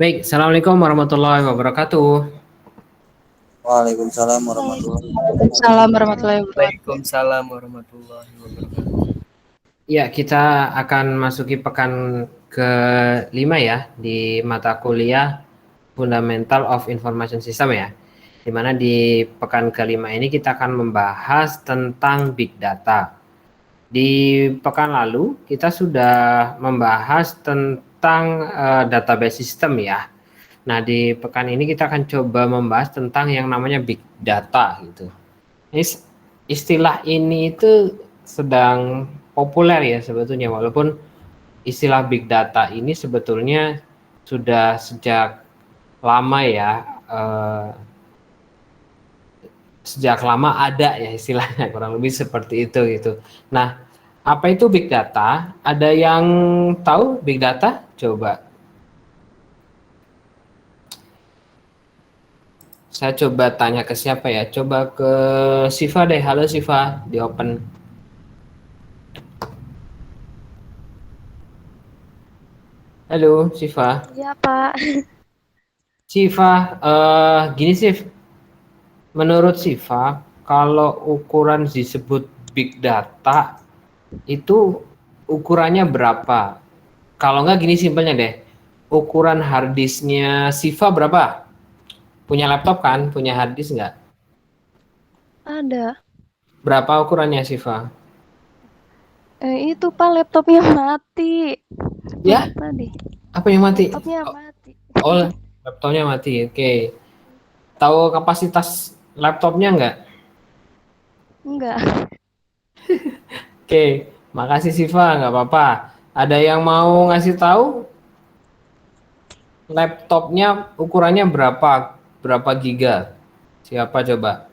Baik, Assalamualaikum warahmatullahi wabarakatuh. Waalaikumsalam warahmatullahi wabarakatuh. Waalaikumsalam warahmatullahi wabarakatuh. Waalaikumsalam warahmatullahi wabarakatuh. Ya, kita akan masuki pekan ke-5 ya di mata kuliah Fundamental of Information System ya. Di mana di pekan ke-5 ini kita akan membahas tentang Big Data. Di pekan lalu kita sudah membahas tentang database system ya. Nah, di pekan ini kita akan coba membahas tentang yang namanya Big Data gitu. Istilah ini itu sedang populer ya sebetulnya, walaupun istilah Big Data ini sebetulnya sudah sejak lama ya, sejak lama ada ya istilahnya, kurang lebih seperti itu gitu. Nah, apa itu Big Data? Ada yang tahu Big Data? Coba. Saya coba tanya ke siapa ya? Coba ke Siva deh. Halo Siva, di open. Halo Siva. Iya Pak. Siva, gini sih, menurut Siva, kalau ukuran disebut Big Data, itu ukurannya berapa? Kalau nggak gini simpelnya deh, ukuran harddisknya Siva berapa? Punya laptop kan? Punya harddisk nggak? Ada. Berapa ukurannya Siva? Itu Pak laptopnya mati. Ya? Tadi. Apa yang mati? Laptopnya mati. Oh, laptopnya mati. Oke. Tahu kapasitas laptopnya nggak? Enggak. Oke, makasih Siva, nggak apa-apa. Ada yang mau ngasih tahu laptopnya ukurannya berapa? Berapa giga? Siapa coba?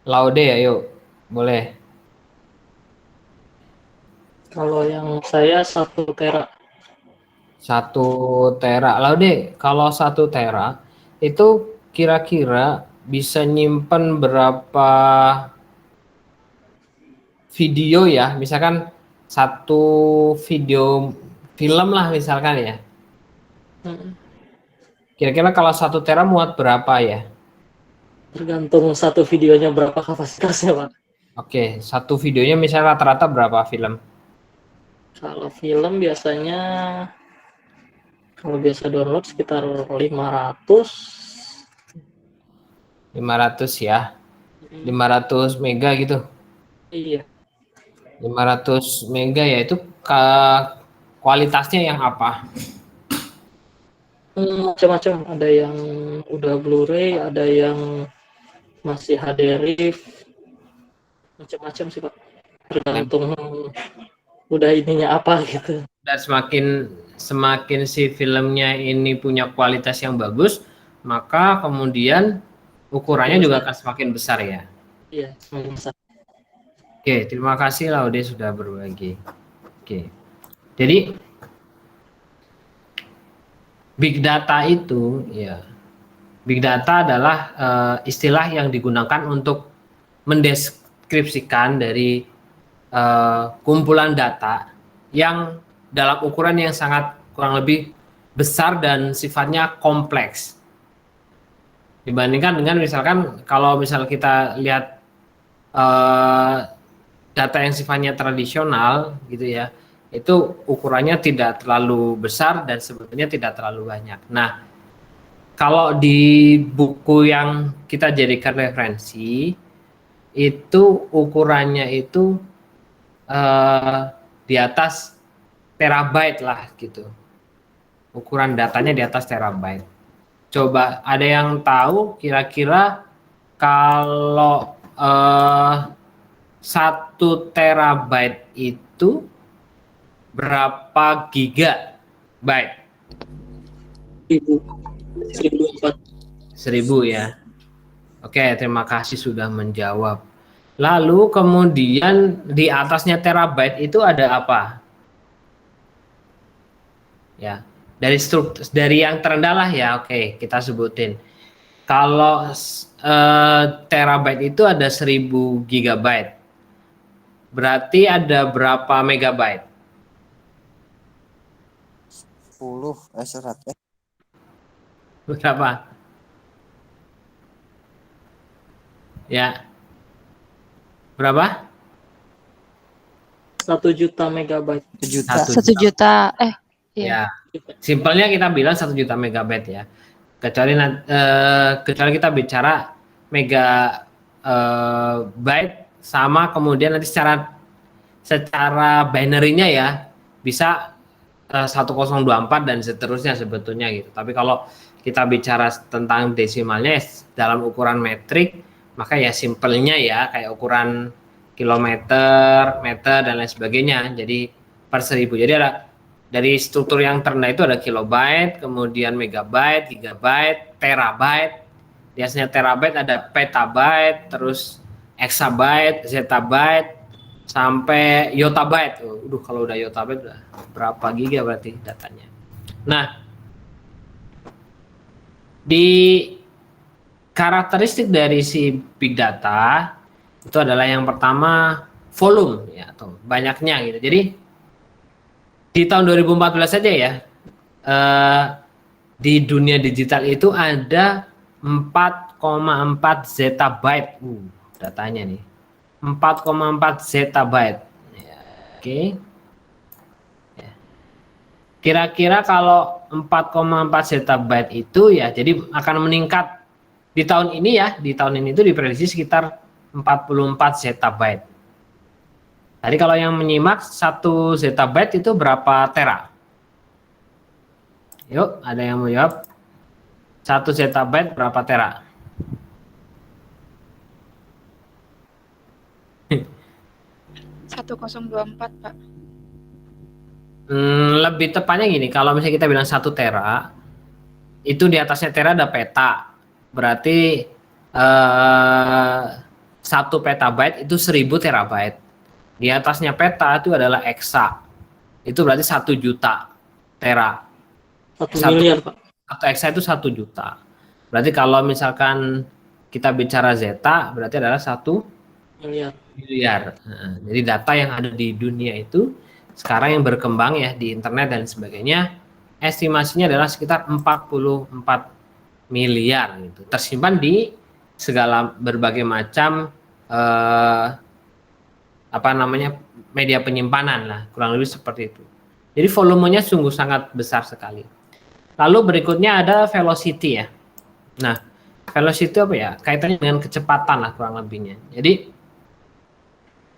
Laude, ayo. Boleh. Kalau yang saya 1 tera. 1 tera. Laude, kalau 1 tera itu kira-kira bisa nyimpen berapa video ya? Misalkan satu video film lah misalkan ya. Kira-kira kalau 1 tera muat berapa ya? Tergantung satu videonya berapa kapasitasnya, Pak. Oke, satu videonya misalnya rata-rata berapa film? Kalau film biasanya, kalau biasa download sekitar 500. 500 ya. 500 mega gitu. Iya. 500 mega ya itu kualitasnya yang apa? Macam-macam. Ada yang udah Blu-ray, ada yang masih HD RIF. Macam-macam sih, Pak. Tergantung udah ininya apa gitu. Dan semakin si filmnya ini punya kualitas yang bagus, maka kemudian ukurannya juga akan semakin besar ya. Iya, semakin besar. Oke, terima kasih Laude sudah berbagi. Oke. Jadi Big Data itu ya, Big Data adalah istilah yang digunakan untuk mendeskripsikan dari kumpulan data yang dalam ukuran yang sangat kurang lebih besar dan sifatnya kompleks. Dibandingkan dengan misalkan kalau misal kita lihat data yang sifatnya tradisional gitu ya, itu ukurannya tidak terlalu besar dan sebetulnya tidak terlalu banyak. Nah, kalau di buku yang kita jadikan referensi itu ukurannya itu di atas terabyte lah gitu. Ukuran datanya di atas terabyte. Coba ada yang tahu kira-kira kalau 1 terabyte itu berapa gigabyte? 1000 ya. Oke, terima kasih sudah menjawab. Lalu kemudian di atasnya terabyte itu ada apa? Ya, dari yang terendah lah ya. Oke, kita sebutin. Kalau terabyte itu ada 1000 gigabyte. Berarti ada berapa megabyte? 100 Berapa? Ya. Berapa? 1 juta megabyte. 1 juta. 1 juta. Iya. Ya. Simpelnya kita bilang 1 juta megabyte ya. Kecuali kita bicara byte sama kemudian nanti secara binary-nya ya bisa 1024 dan seterusnya sebetulnya gitu. Tapi kalau kita bicara tentang desimalnya dalam ukuran metrik, maka ya simpelnya ya kayak ukuran kilometer, meter dan lain sebagainya. Jadi per 1000. Jadi ada dari struktur yang terendah itu ada kilobyte, kemudian megabyte, gigabyte, terabyte. Biasanya terabyte ada petabyte, terus exabyte, zettabyte, sampai yottabyte. Kalau udah yottabyte udah berapa giga berarti datanya. Nah, di karakteristik dari si big data itu adalah yang pertama volume ya atau banyaknya gitu. Jadi di tahun 2014 saja ya di dunia digital itu ada 4,4 zettabyte datanya nih. 4,4 zettabyte. Ya, oke. Ya. Kira-kira kalau 4,4 zettabyte itu ya jadi akan meningkat di tahun ini ya, di tahun ini itu diprediksi sekitar 44 zettabyte. Tadi kalau yang menyimak 1 zettabyte itu berapa tera? Yuk, ada yang mau jawab? 1 zettabyte berapa tera? 1024, Pak. Lebih tepatnya gini, kalau misalnya kita bilang 1 tera, itu di atasnya tera ada peta. Berarti 1 petabyte itu 1000 terabyte. Di atasnya peta itu adalah eksa. Itu berarti 1 juta tera. 1 miliar, Pak. Atau eksa itu 1 juta. Berarti kalau misalkan kita bicara zeta, berarti adalah 1 miliar. Nah, jadi data yang ada di dunia itu sekarang yang berkembang ya di internet dan sebagainya, estimasinya adalah sekitar 44 miliar gitu. Tersimpan di segala berbagai macam media penyimpanan lah, kurang lebih seperti itu. Jadi volumenya sungguh sangat besar sekali. Lalu berikutnya ada velocity ya. Nah, velocity apa ya? Kaitannya dengan kecepatan lah kurang lebihnya. Jadi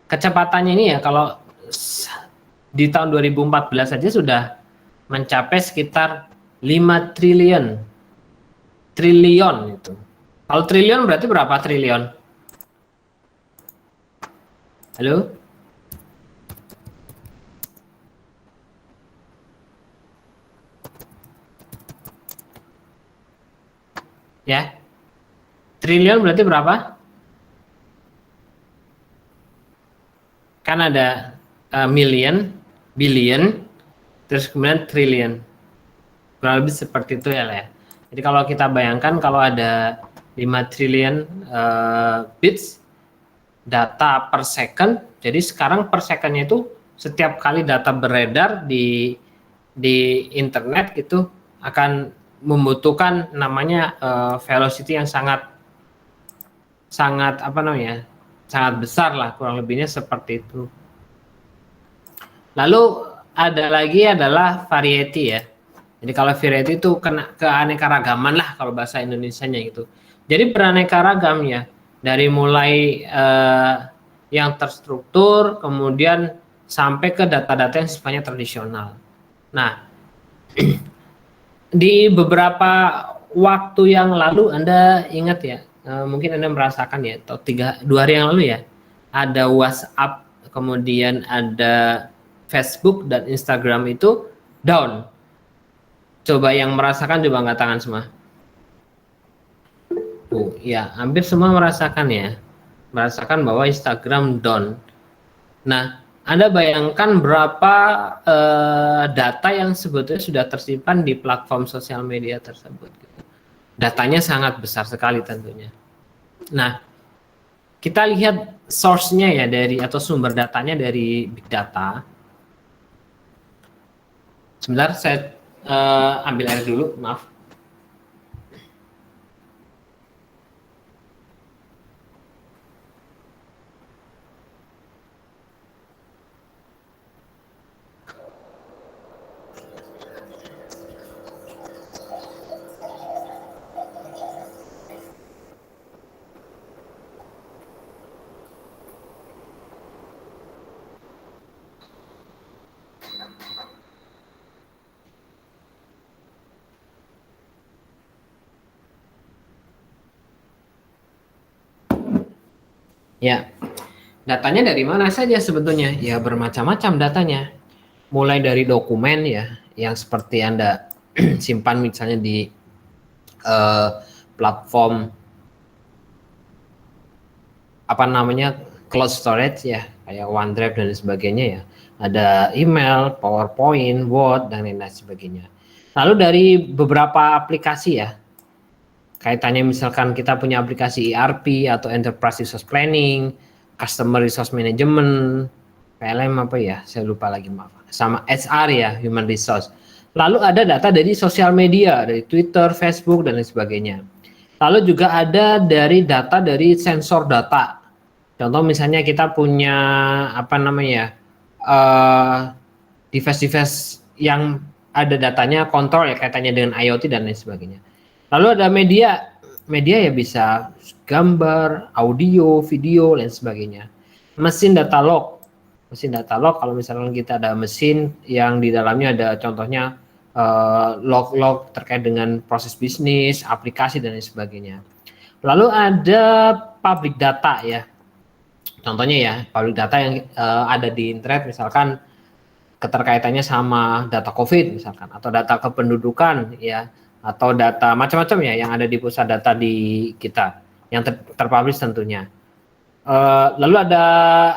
kecepatannya ini ya kalau di tahun 2014 saja sudah mencapai sekitar 5 triliun itu. Kalau triliun berarti berapa triliun? Halo? Ya. Triliun berarti berapa? Kan ada million, billion, terus kemudian trillion. Kurang lebih seperti itu ya lah ya. Jadi kalau kita bayangkan kalau ada 5 trillion bits data per second, jadi sekarang per secondnya itu setiap kali data beredar di internet itu akan membutuhkan namanya velocity yang sangat sangat besar lah, kurang lebihnya seperti itu. Lalu ada lagi adalah variety ya. Jadi kalau variety itu keanekaragaman lah kalau bahasa Indonesianya gitu. Jadi beraneka ragam ya, dari mulai yang terstruktur kemudian sampai ke data-data yang sifatnya tradisional. Nah, di beberapa waktu yang lalu Anda ingat ya, mungkin Anda merasakan ya, atau 2 hari yang lalu ya, ada WhatsApp, kemudian ada Facebook dan Instagram itu down. Coba yang merasakan coba angkat tangan semua. Ya, hampir semua merasakan ya. Merasakan bahwa Instagram down. Nah, Anda bayangkan berapa data yang sebetulnya sudah tersimpan di platform sosial media tersebut. Datanya sangat besar sekali tentunya. Nah, kita lihat source-nya ya atau sumber datanya dari big data. Sebentar saya ambil air dulu, maaf. Ya, datanya dari mana saja sebetulnya? Ya bermacam-macam datanya. Mulai dari dokumen ya, yang seperti Anda simpan misalnya di platform apa namanya cloud storage ya, kayak OneDrive dan sebagainya ya. Ada email, PowerPoint, Word dan lain-lain sebagainya. Lalu dari beberapa aplikasi ya, kaitannya misalkan kita punya aplikasi ERP atau Enterprise Resource Planning, Customer Resource Management, PLM apa ya, saya lupa lagi maaf, sama HR ya, Human Resource. Lalu ada data dari sosial media, dari Twitter, Facebook dan lain sebagainya. Lalu juga ada dari data dari sensor data. Contoh misalnya kita punya apa namanya device-device yang ada datanya kontrol ya kaitannya dengan IoT dan lain sebagainya. Lalu ada media ya bisa gambar, audio, video dan sebagainya. Mesin data log kalau misalkan kita ada mesin yang di dalamnya ada contohnya log-log terkait dengan proses bisnis, aplikasi dan lain sebagainya. Lalu ada public data ya. Contohnya ya, public data yang ada di internet misalkan keterkaitannya sama data COVID misalkan atau data kependudukan ya atau data macam-macam ya yang ada di pusat data di kita yang terpublish tentunya. Lalu ada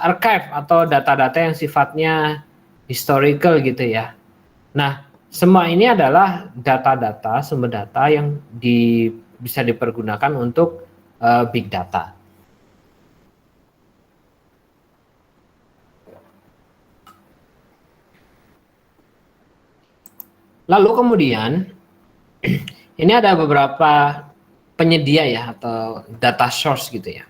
archive atau data-data yang sifatnya historical gitu ya. Nah, semua ini adalah data-data sumber data yang bisa dipergunakan untuk big data. Lalu kemudian ini ada beberapa penyedia ya atau data source gitu ya.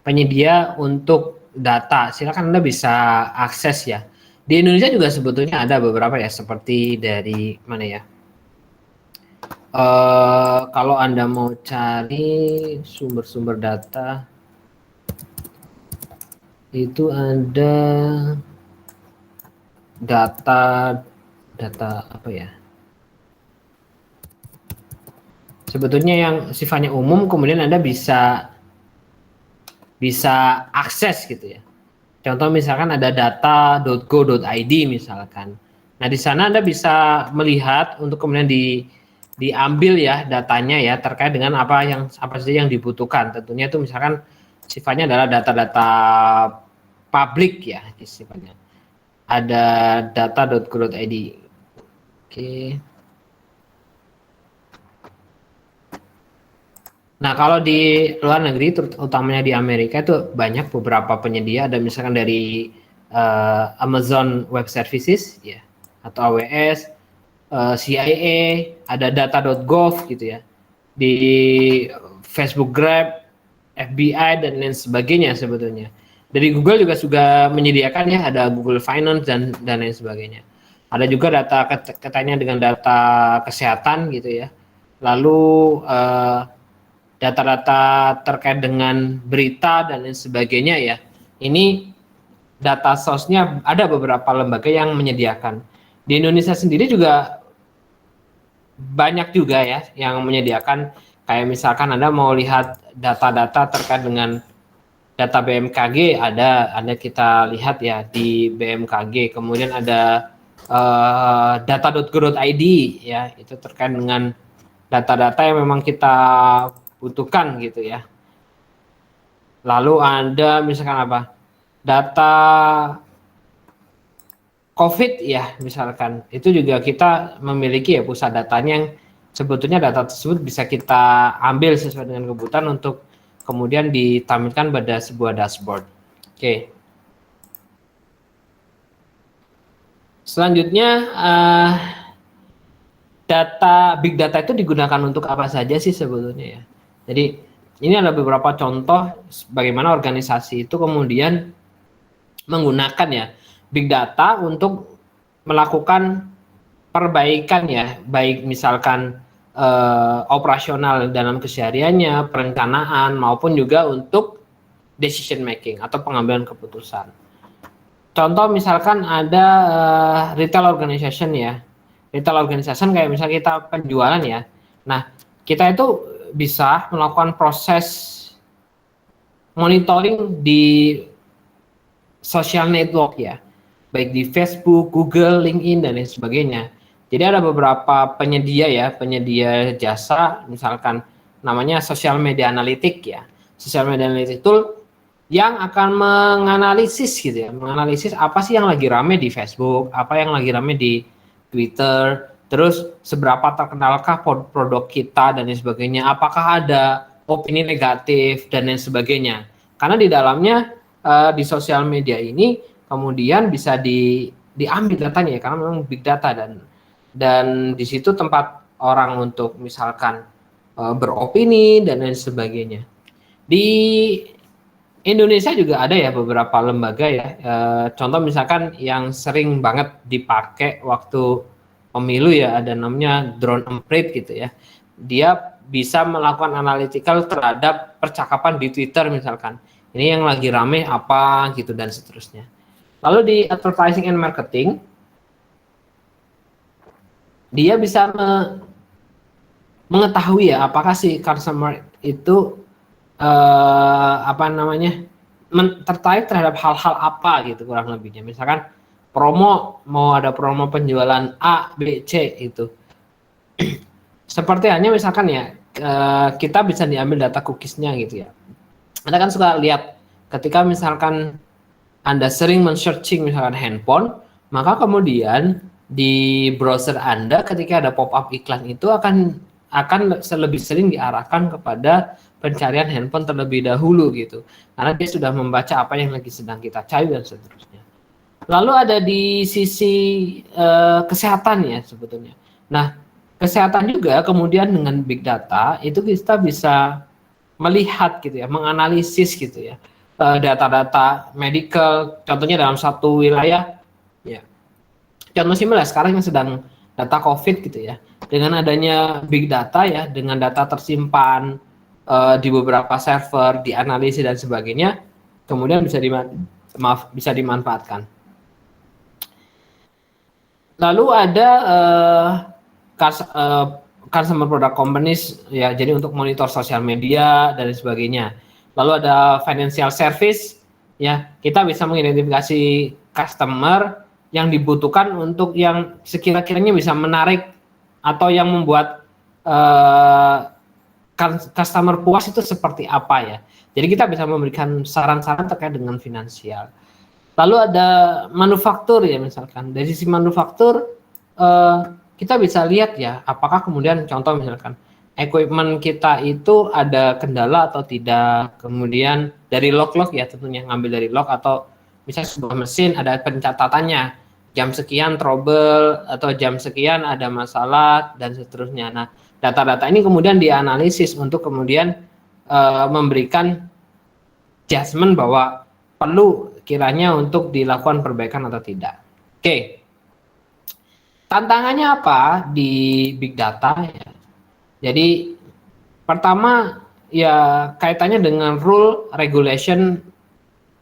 Penyedia untuk data, silakan Anda bisa akses ya. Di Indonesia juga sebetulnya ada beberapa ya seperti dari mana ya. Kalau Anda mau cari sumber-sumber data itu ada data apa ya? Sebetulnya yang sifatnya umum kemudian Anda bisa akses gitu ya. Contoh misalkan ada data.go.id misalkan. Nah, di sana Anda bisa melihat untuk kemudian diambil ya datanya ya terkait dengan apa saja yang dibutuhkan. Tentunya itu misalkan sifatnya adalah data-data publik ya sifatnya. Ada data.go.id. Oke. Nah, kalau di luar negeri, utamanya di Amerika itu banyak beberapa penyedia. Ada misalkan dari Amazon Web Services, ya, atau AWS, CIA, ada data.gov gitu ya. Di Facebook Grab, FBI dan lain sebagainya sebetulnya. Dari Google juga menyediakan ya, ada Google Finance dan lain sebagainya. Ada juga data kaitannya dengan data kesehatan gitu ya. Lalu data-data terkait dengan berita dan lain sebagainya ya. Ini data source-nya ada beberapa lembaga yang menyediakan. Di Indonesia sendiri juga banyak juga ya yang menyediakan, kayak misalkan Anda mau lihat data-data terkait dengan data BMKG, ada kita lihat ya di BMKG. Kemudian ada data.go.id ya, itu terkait dengan data-data yang memang kita butuhkan gitu ya. Lalu Anda misalkan apa? Data COVID ya misalkan. Itu juga kita memiliki ya pusat datanya yang sebetulnya data tersebut bisa kita ambil sesuai dengan kebutuhan untuk kemudian ditampilkan pada sebuah dashboard. Oke. Selanjutnya big data itu digunakan untuk apa saja sih sebetulnya ya. Jadi ini ada beberapa contoh bagaimana organisasi itu kemudian menggunakan ya big data untuk melakukan perbaikan ya, baik misalkan operasional dalam kesehariannya, perencanaan maupun juga untuk decision making atau pengambilan keputusan. Contoh misalkan ada retail organization ya. Retail organization kayak misalnya kita penjualan ya. Nah, kita itu bisa melakukan proses monitoring di social network ya. Baik di Facebook, Google, LinkedIn dan lain sebagainya. Jadi ada beberapa penyedia ya, penyedia jasa misalkan namanya social media analytic ya. Social media analytic tool yang akan menganalisis gitu ya, menganalisis apa sih yang lagi rame di Facebook, apa yang lagi rame di Twitter, terus seberapa terkenalkah produk kita dan lain sebagainya, apakah ada opini negatif dan lain sebagainya. Karena di dalamnya di sosial media ini kemudian bisa diambil datanya ya, karena memang big data dan di situ tempat orang untuk misalkan beropini dan lain sebagainya. Di Indonesia juga ada ya beberapa lembaga ya, contoh misalkan yang sering banget dipakai waktu pemilu ya, ada namanya Drone Emprit gitu ya. Dia bisa melakukan analytical terhadap percakapan di Twitter misalkan. Ini yang lagi rame apa gitu dan seterusnya. Lalu di advertising and marketing, dia bisa mengetahui ya apakah si customer itu tertarik terhadap hal-hal apa gitu kurang lebihnya. Misalkan mau ada promo penjualan A, B, C itu. Seperti hanya misalkan ya kita bisa diambil data cookies-nya gitu ya. Anda kan suka lihat ketika misalkan Anda sering men-searching misalkan handphone, maka kemudian di browser Anda ketika ada pop-up iklan itu akan lebih sering diarahkan kepada pencarian handphone terlebih dahulu gitu. Karena dia sudah membaca apa yang lagi sedang kita cari dan seterusnya. Lalu ada di sisi kesehatan ya sebetulnya. Nah, kesehatan juga kemudian dengan big data itu kita bisa melihat gitu ya, menganalisis gitu ya data-data medical, contohnya dalam satu wilayah ya. Contoh simpel sekarang yang sedang data COVID gitu ya, dengan adanya big data ya, dengan data tersimpan di beberapa server, dianalisis dan sebagainya, kemudian bisa dimanfaatkan. Lalu ada customer product companies ya, jadi untuk monitor sosial media dan sebagainya. Lalu ada financial service ya, kita bisa mengidentifikasi customer yang dibutuhkan untuk yang sekira-kiranya bisa menarik atau yang membuat customer puas itu seperti apa ya. Jadi kita bisa memberikan saran-saran terkait dengan finansial. Lalu ada manufaktur ya misalkan. Dari sisi manufaktur kita bisa lihat ya apakah kemudian contoh misalkan equipment kita itu ada kendala atau tidak. Kemudian dari log-log ya tentunya ngambil dari log atau misalnya sebuah mesin ada pencatatannya jam sekian trouble atau jam sekian ada masalah dan seterusnya. Nah, data-data ini kemudian dianalisis untuk kemudian memberikan judgement bahwa perlu kiranya untuk dilakukan perbaikan atau tidak. Oke. Tantangannya apa di big data ya? Jadi pertama ya kaitannya dengan rule, regulation,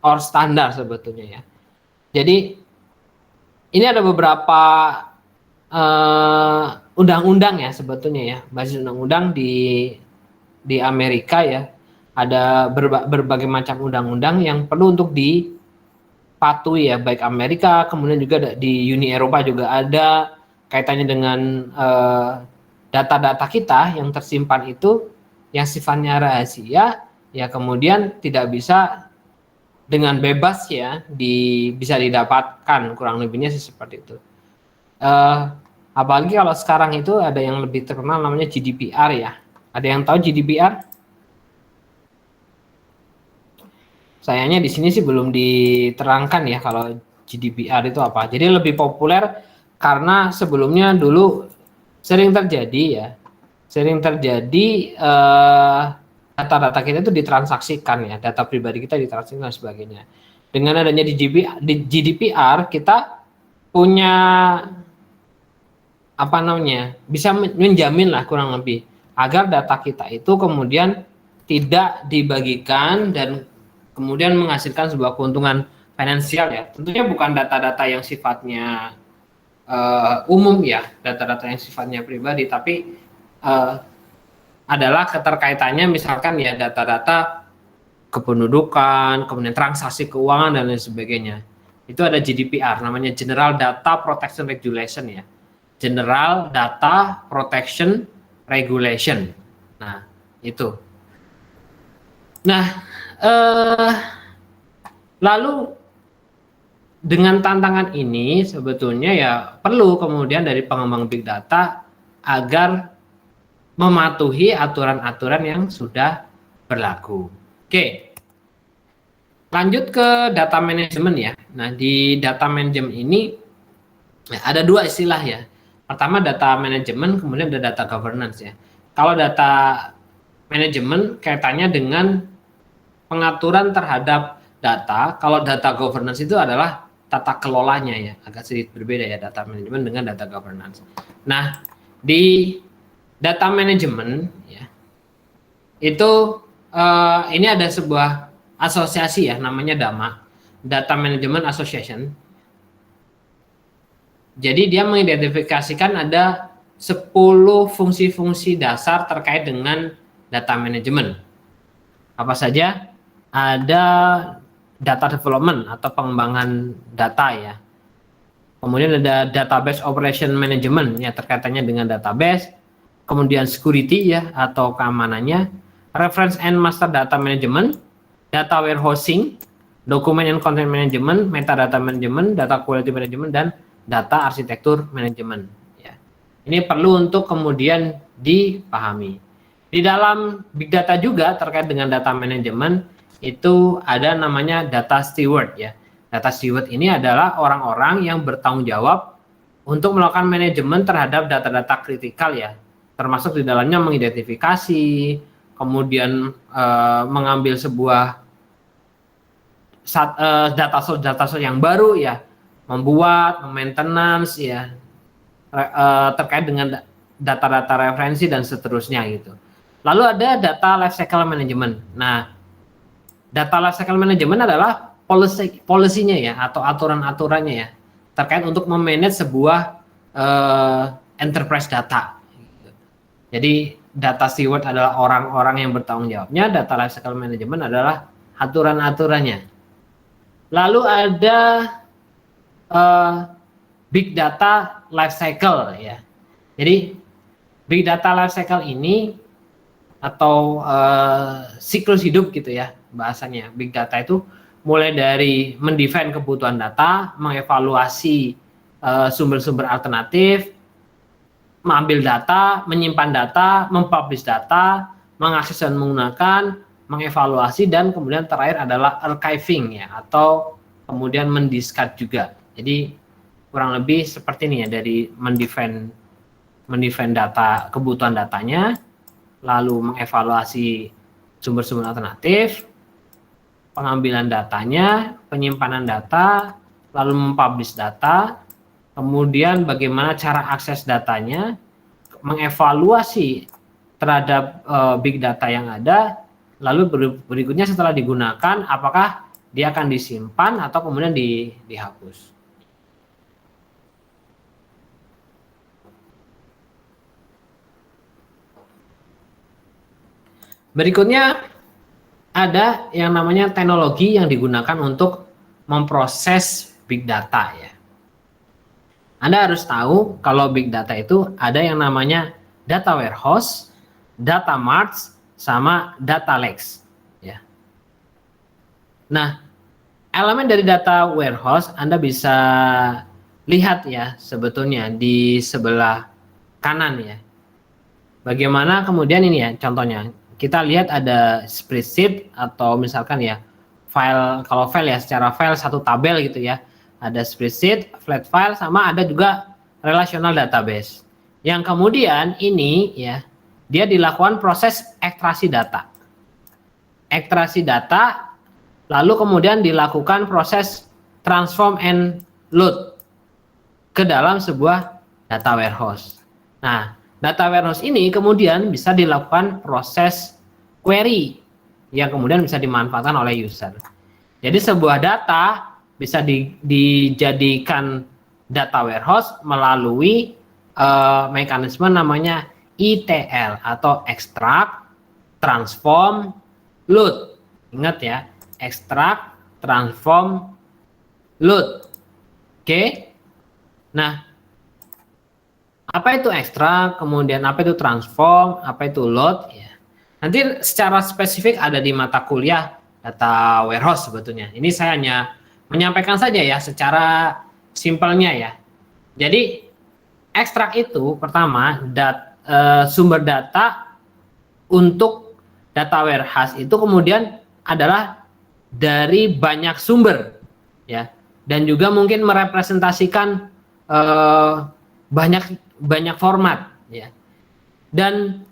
or standar sebetulnya ya. Jadi ini ada beberapa undang-undang ya sebetulnya ya, basis undang-undang di Amerika ya, ada berbagai macam undang-undang yang perlu untuk dipatuhi ya, baik Amerika, kemudian juga di Uni Eropa juga ada kaitannya dengan data-data kita yang tersimpan itu yang sifatnya rahasia ya, kemudian tidak bisa dengan bebas ya bisa didapatkan, kurang lebihnya sih seperti itu. Apalagi kalau sekarang itu ada yang lebih terkenal namanya GDPR ya. Ada yang tahu GDPR? Sayangnya di sini sih belum diterangkan ya kalau GDPR itu apa. Jadi lebih populer karena sebelumnya dulu sering terjadi ya, data-data kita itu ditransaksikan ya, data pribadi kita ditransaksikan dan sebagainya. Dengan adanya di GDPR kita punya apa namanya, bisa menjamin lah kurang lebih agar data kita itu kemudian tidak dibagikan dan kemudian menghasilkan sebuah keuntungan finansial ya. Tentunya bukan data-data yang sifatnya umum ya, data-data yang sifatnya pribadi, tapi adalah keterkaitannya misalkan ya data-data kependudukan, kemudian transaksi keuangan dan lain sebagainya. Itu ada GDPR, namanya General Data Protection Regulation ya. General Data Protection Regulation. Nah, itu. Nah, lalu dengan tantangan ini sebetulnya ya perlu kemudian dari pengembang big data agar mematuhi aturan-aturan yang sudah berlaku. Oke. Lanjut ke data management ya. Nah, di data management ini ada dua istilah ya. Pertama data management, kemudian ada data governance ya. Kalau data management kaitannya dengan pengaturan terhadap data, kalau data governance itu adalah tata kelolanya ya, agak sedikit berbeda ya data management dengan data governance. Nah, di data management ya, itu ini ada sebuah asosiasi ya, namanya DAMA, Data Management Association. Jadi dia mengidentifikasikan ada 10 fungsi-fungsi dasar terkait dengan data management. Apa saja? Ada data development atau pengembangan data ya. Kemudian ada database operation management ya, terkaitannya dengan database. Kemudian security ya atau keamanannya. Reference and master data management, data warehousing, document and content management, metadata management, data quality management, dan data arsitektur manajemen ya. Ini perlu untuk kemudian dipahami. Di dalam big data juga terkait dengan data manajemen itu ada namanya data steward ya. Data steward ini adalah orang-orang yang bertanggung jawab untuk melakukan manajemen terhadap data-data kritikal ya. Termasuk di dalamnya mengidentifikasi, kemudian mengambil sebuah data source yang baru ya, membuat, maintenance ya, terkait dengan data-data referensi dan seterusnya gitu. Lalu ada data lifecycle management. Nah, data lifecycle management adalah policy-nya ya atau aturan-aturannya ya terkait untuk memanage sebuah enterprise data. Jadi data steward adalah orang-orang yang bertanggung jawabnya, data lifecycle management adalah aturan-aturannya. Lalu ada big data lifecycle ya. Jadi big data lifecycle ini atau siklus hidup gitu ya bahasanya. Big data itu mulai dari mendefine kebutuhan data, mengevaluasi sumber-sumber alternatif, mengambil data, menyimpan data, mempublish data, mengakses dan menggunakan, mengevaluasi, dan kemudian terakhir adalah archiving ya atau kemudian mendiscard juga. Jadi kurang lebih seperti ini ya, dari mendefine data, kebutuhan datanya, lalu mengevaluasi sumber-sumber alternatif, pengambilan datanya, penyimpanan data, lalu mempublish data, kemudian bagaimana cara akses datanya, mengevaluasi terhadap big data yang ada, lalu berikutnya setelah digunakan apakah dia akan disimpan atau kemudian dihapus. Berikutnya ada yang namanya teknologi yang digunakan untuk memproses big data ya. Anda harus tahu kalau big data itu ada yang namanya data warehouse, data marts, sama data lakes ya. Nah, elemen dari data warehouse Anda bisa lihat ya sebetulnya di sebelah kanan ya. Bagaimana kemudian ini ya contohnya. Kita lihat ada spreadsheet atau misalkan ya file, kalau file ya secara file satu tabel gitu ya. Ada spreadsheet, flat file, sama ada juga relational database. yang kemudian ini ya dia dilakukan proses ekstraksi data. Ekstraksi data lalu kemudian dilakukan proses transform and load ke dalam sebuah data warehouse. Nah, data warehouse ini kemudian bisa dilakukan proses query yang kemudian bisa dimanfaatkan oleh user. Jadi sebuah data bisa dijadikan data warehouse melalui mekanisme namanya ETL atau extract, transform, load. Ingat ya, extract, transform, load. Oke. Nah, apa itu extract, kemudian apa itu transform, apa itu load ya. Nanti secara spesifik ada di mata kuliah data warehouse sebetulnya. Ini saya hanya menyampaikan saja ya secara simpelnya ya. Jadi ekstrak itu pertama sumber data untuk data warehouse itu kemudian adalah dari banyak sumber ya, dan juga mungkin merepresentasikan banyak format ya. Dan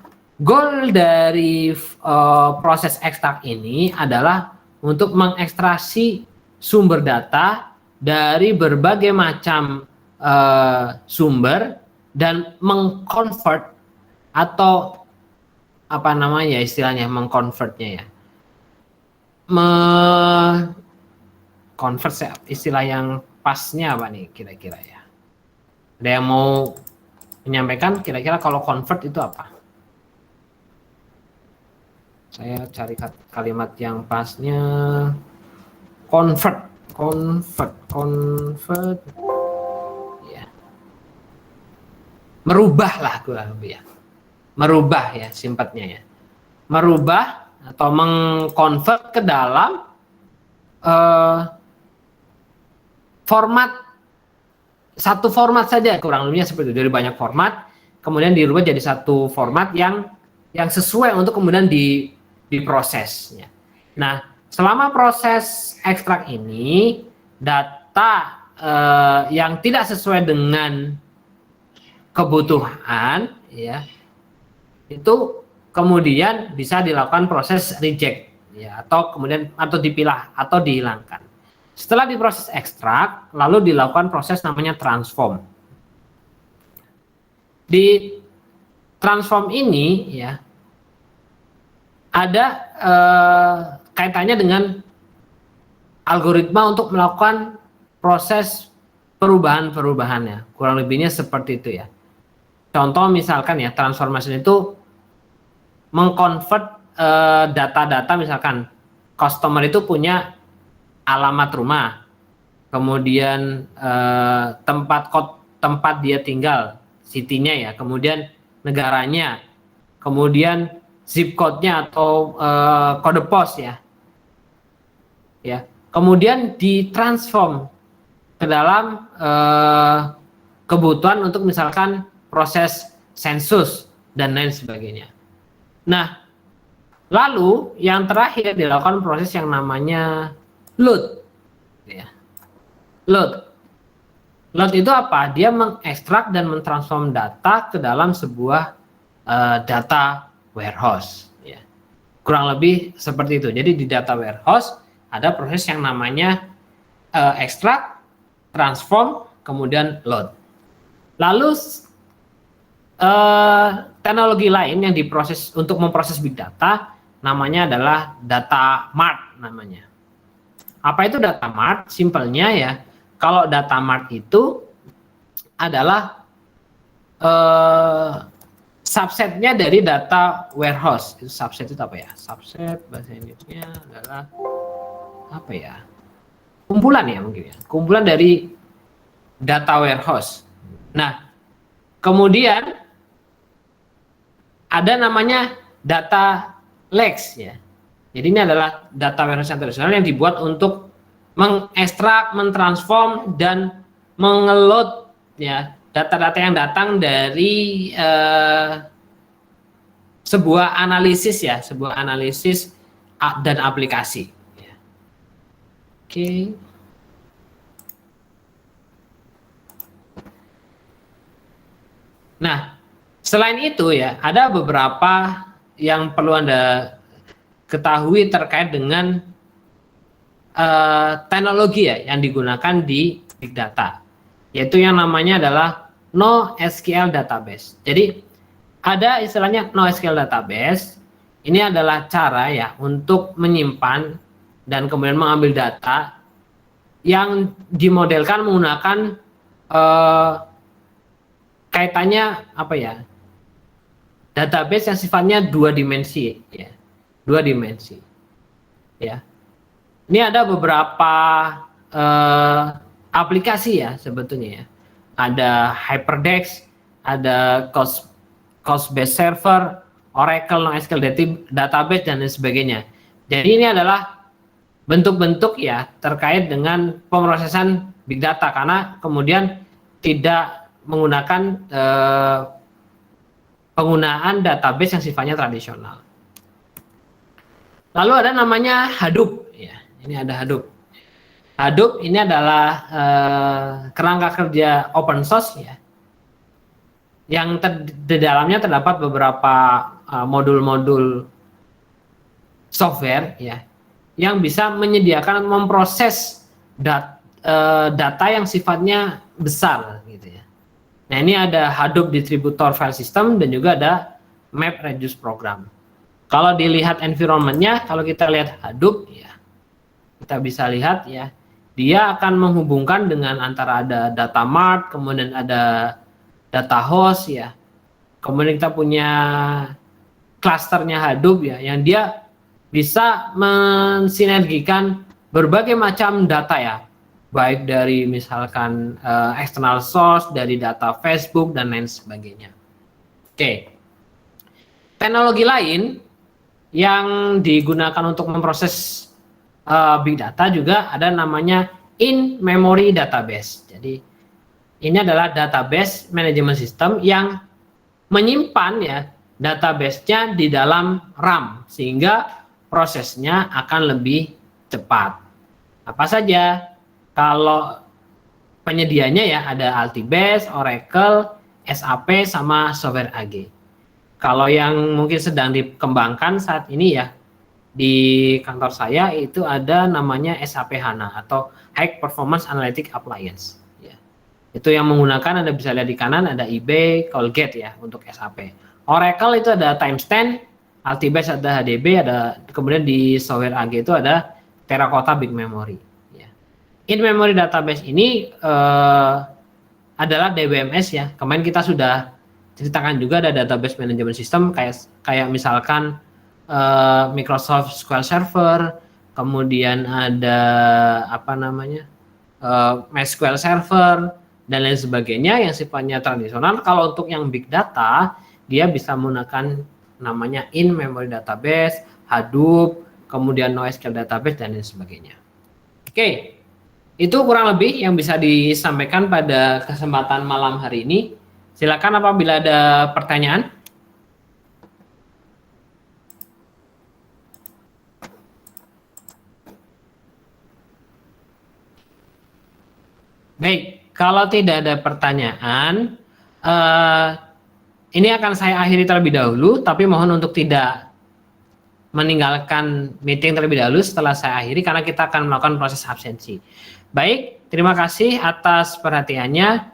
goal dari proses ekstrak ini adalah untuk mengekstraksi sumber data dari berbagai macam sumber dan mengconvert atau apa namanya istilahnya mengconvertnya ya, convert istilah yang pasnya apa nih kira-kira ya? Ada yang mau menyampaikan kira-kira kalau convert itu apa? Saya cari kalimat yang pasnya. Convert ya. Merubah lah kurang lebih ya. Merubah ya simpatnya ya. Merubah atau mengconvert ke dalam format, satu format saja kurang lebihnya seperti itu, dari banyak format kemudian dirubah jadi satu format yang sesuai untuk kemudian diprosesnya. Nah, selama proses ekstrak ini data yang tidak sesuai dengan kebutuhan ya itu kemudian bisa dilakukan proses reject ya, atau dipilah atau dihilangkan. Setelah diproses ekstrak, lalu dilakukan proses namanya transform. Di transform ini ya ada kaitannya dengan algoritma untuk melakukan proses perubahan-perubahannya. Kurang lebihnya seperti itu ya. Contoh misalkan ya, transformasi itu mengconvert data-data, misalkan customer itu punya alamat rumah, kemudian tempat dia tinggal, city-nya ya, kemudian negaranya, kemudian zip code-nya atau kode pos ya. Ya, kemudian ditransform ke dalam kebutuhan untuk misalkan proses sensus dan lain sebagainya. Nah, lalu yang terakhir dilakukan proses yang namanya load. Ya. Load itu apa? Dia mengekstrak dan mentransform data ke dalam sebuah data warehouse. Ya. Kurang lebih seperti itu. Jadi di data warehouse ada proses yang namanya ekstrak, transform, kemudian load. Lalu teknologi lain yang diproses untuk memproses big data namanya adalah data mart namanya. Apa itu data mart? Simpelnya ya, kalau data mart itu adalah subsetnya dari data warehouse. Itu subset itu apa ya? Subset bahasa Indonesia adalah apa ya? Kumpulan ya mungkin ya. Kumpulan dari data warehouse. Nah, kemudian ada namanya data lakes ya. Jadi ini adalah data warehouse yang tradisional yang dibuat untuk mengekstrak, mentransform dan mengeload ya data-data yang datang dari sebuah analisis ya, sebuah analisis dan aplikasi. Ya. Oke. Nah, Selain itu ya, ada beberapa yang perlu Anda ketahui terkait dengan teknologi ya yang digunakan di big data, yaitu yang namanya adalah NoSQL database. Jadi ada istilahnya NoSQL database. Ini adalah cara ya untuk menyimpan dan kemudian mengambil data yang dimodelkan menggunakan kaitannya apa ya? Database yang sifatnya dua dimensi ya. Dua dimensi. Ya. Ini ada beberapa aplikasi ya sebetulnya ya. Ada HyperDex, ada Couchbase Server, Oracle NoSQL database dan lain sebagainya. Jadi ini adalah bentuk-bentuk ya terkait dengan pemrosesan big data karena kemudian tidak menggunakan penggunaan database yang sifatnya tradisional. Lalu ada namanya Hadoop ya. Ini ada Hadoop. Hadoop ini adalah kerangka kerja open source ya. Yang di dalamnya terdapat beberapa modul-modul software ya yang bisa menyediakan memproses data yang sifatnya besar gitu ya. Nah, ini ada Hadoop Distributor File System dan juga ada MapReduce Program. Kalau dilihat environment-nya, kalau kita lihat Hadoop ya, kita bisa lihat ya, dia akan menghubungkan dengan antara ada data mart, kemudian ada data host ya. Kemudian kita punya klasternya Hadoop ya, yang dia bisa mensinergikan berbagai macam data ya, baik dari misalkan external source, dari data Facebook dan lain sebagainya. Oke. Teknologi lain yang digunakan untuk memproses big data juga ada namanya in-memory database. Jadi ini adalah database management system yang menyimpan ya database-nya di dalam RAM sehingga prosesnya akan lebih cepat. Apa saja? Kalau penyedianya ya ada Altibase, Oracle, SAP sama Software AG. Kalau yang mungkin sedang dikembangkan saat ini ya di kantor saya itu ada namanya SAP HANA atau High Performance Analytic Appliance. Ya. Itu yang menggunakan Anda bisa lihat di kanan ada eBay, Colgate ya untuk SAP. Oracle itu ada Timestamp, Altibase ada HDB, ada kemudian di Software AG itu ada Terakota Big Memory. Ya. In-memory database ini adalah DBMS ya. Kemarin kita sudah ceritakan juga ada database management system kayak misalkan Microsoft SQL Server, kemudian ada apa namanya MySQL Server dan lain sebagainya yang sifatnya tradisional. Kalau untuk yang big data dia bisa menggunakan namanya in-memory database, Hadoop, kemudian NoSQL database dan lain sebagainya. Oke, itu kurang lebih yang bisa disampaikan pada kesempatan malam hari ini. Silakan apabila ada pertanyaan. Baik, kalau tidak ada pertanyaan, ini akan saya akhiri terlebih dahulu, tapi mohon untuk tidak meninggalkan meeting terlebih dahulu setelah saya akhiri, karena kita akan melakukan proses absensi. Baik, terima kasih atas perhatiannya.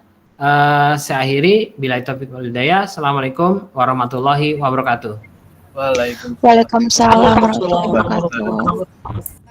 Saya akhiri. Billahi taufiq wal hidayah. Assalamualaikum warahmatullahi wabarakatuh. Waalaikumsalam warahmatullahi wabarakatuh.